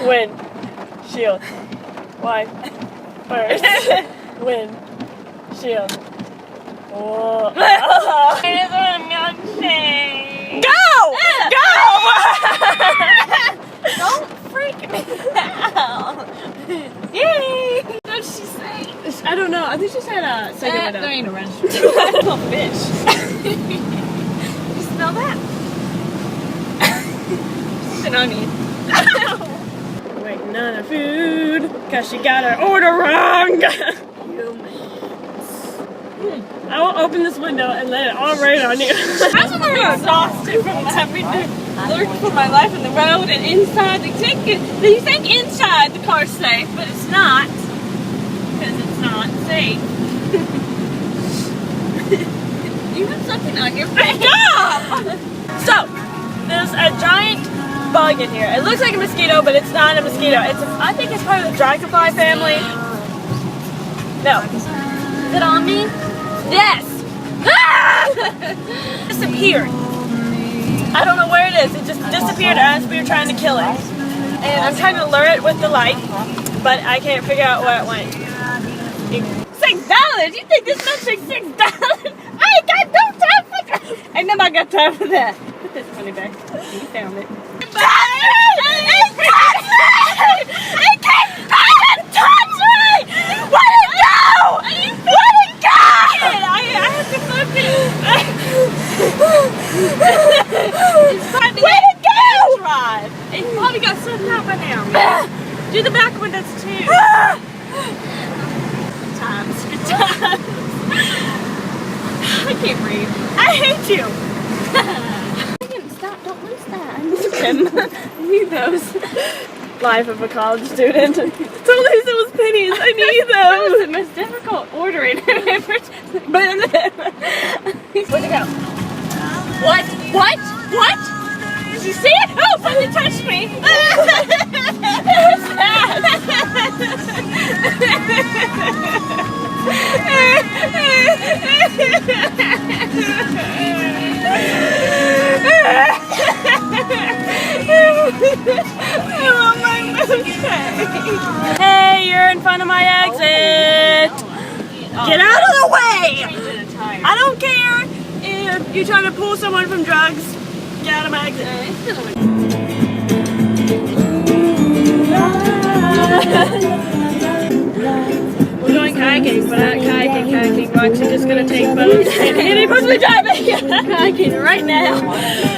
Wind. Shield. Wife. First. Wind. Shield. Whoa. I just want a milkshake. Go! Go! Don't freak me out. Yay! What did she say? I don't know. I think she said second window. There ain't a register. Oh, bitch. You smell that? It's an onion. Waiting on her food because she got her order wrong. I will open this window and let it all rain on you. I'm a little exhausted from having to lurk for my life on the road and inside. You think inside the car's safe, but it's not. Because it's not safe. You have something on your face. Stop! So, there's a giant bug in here. It looks like a mosquito, but it's not a mosquito. I think it's part of the dragonfly family. No. Is it on me? Yes! Disappeared. I don't know where it is. It just disappeared as we were trying to kill it. And I'm trying to lure it with the light, but I can't figure out where it went. $6? You think this milkshake's $6? I ain't got no time for that. Ain't nobody got time for that. Put this money back. You found it. It can't touch me! Where'd it go? Where'd it go? I have to flip it. Where'd it go? Drive. It probably got sucked out by now. Do the back windows too. Good times. I can't breathe. I hate you. Stop, don't lose that. I need them. I need those. Life of a college student. Told these those pennies. I need them. That was the most difficult ordering I've ever Where'd it go? What? What? What? Did you see it? Oh, something touched me. What's that? I want my milkshake. Hey, you're in front of my exit. Get out of the way. I don't care if you're trying to pull someone from drugs. Get out of my exit. We're going kayaking, but not kayaking. We're actually just going to take boats and he's supposed to be driving kayaking right now.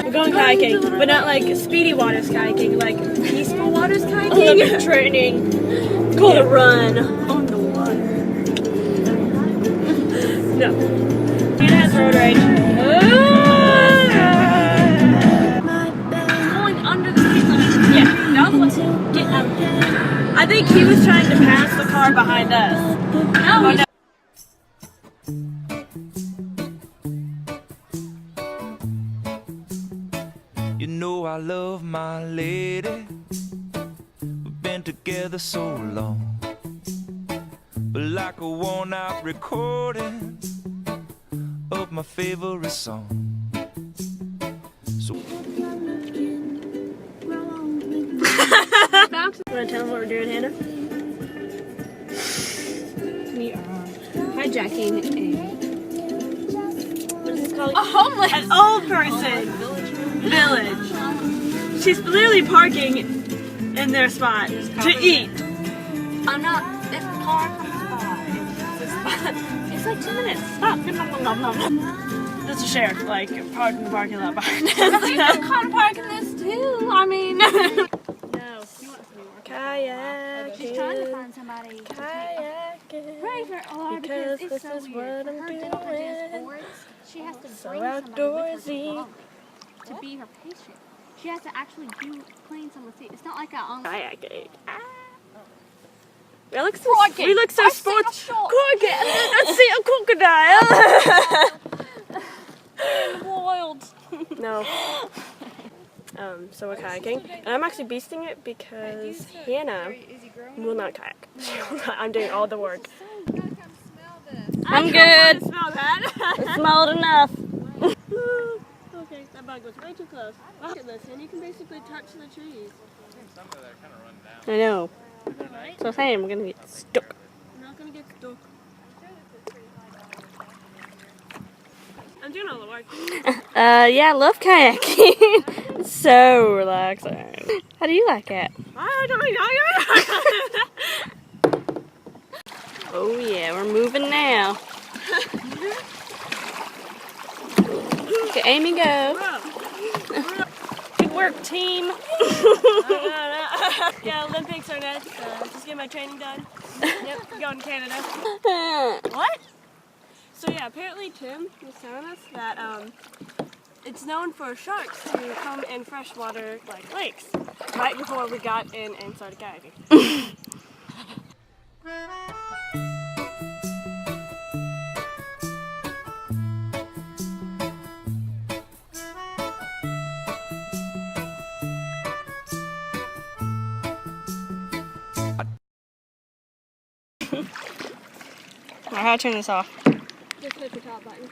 We're going kayaking, but not like speedy waters kayaking, like peaceful waters kayaking. Olympic training. Called a run on the water. No. Hannah has road rage. Going under the speed limit. Yeah. The other one's getting out. I think he was trying to pass the car behind us. No, no. You know I love my lady. We've been together so long, but like a worn-out recording of my favorite song. So You want to tell them what we're doing, Hannah? we are hijacking What is this called? a homeless. An old person village. She's literally parking in their spot to eat. I'm not. It's car from the spot. It's like 2 minutes. Stop. That's a share, like park in the parking lot behind us. You can car park in this too. I mean. No. You want some more? Kayaking. She's trying to find somebody. Kayaking. Pray for Laura because it's so weird. Her daughter does boards. She has to bring somebody with her outdoorsy. to be her patient. She has to actually do plain someone's seat. It's not like a Kayaking. We look so sports. Corking. Let's see a crocodile. Wild. No. So we're kayaking, and I'm actually beasting it because Hannah will not kayak. I'm doing all the work. I'm good. Smell that. It smelled enough. Okay. That bug was way too close. Look at this, and you can basically touch the trees. Some of that kind of run down. I know. Right? So I'm saying we're gonna get stuck. I'm not gonna get stuck. I'm doing all the work. Yeah, I love kayaking. It's so relaxing. How do you like it? I don't know. Oh yeah, we're moving now. Okay, Amy, go. Good work, team. Yeah, Olympics are next. Just get my training done. Yep, going to Canada. What? So yeah, apparently Tim was telling us that it's known for sharks to come in freshwater like lakes right before we got in and started kayaking. Alright, how to turn this off? Just hit the top button.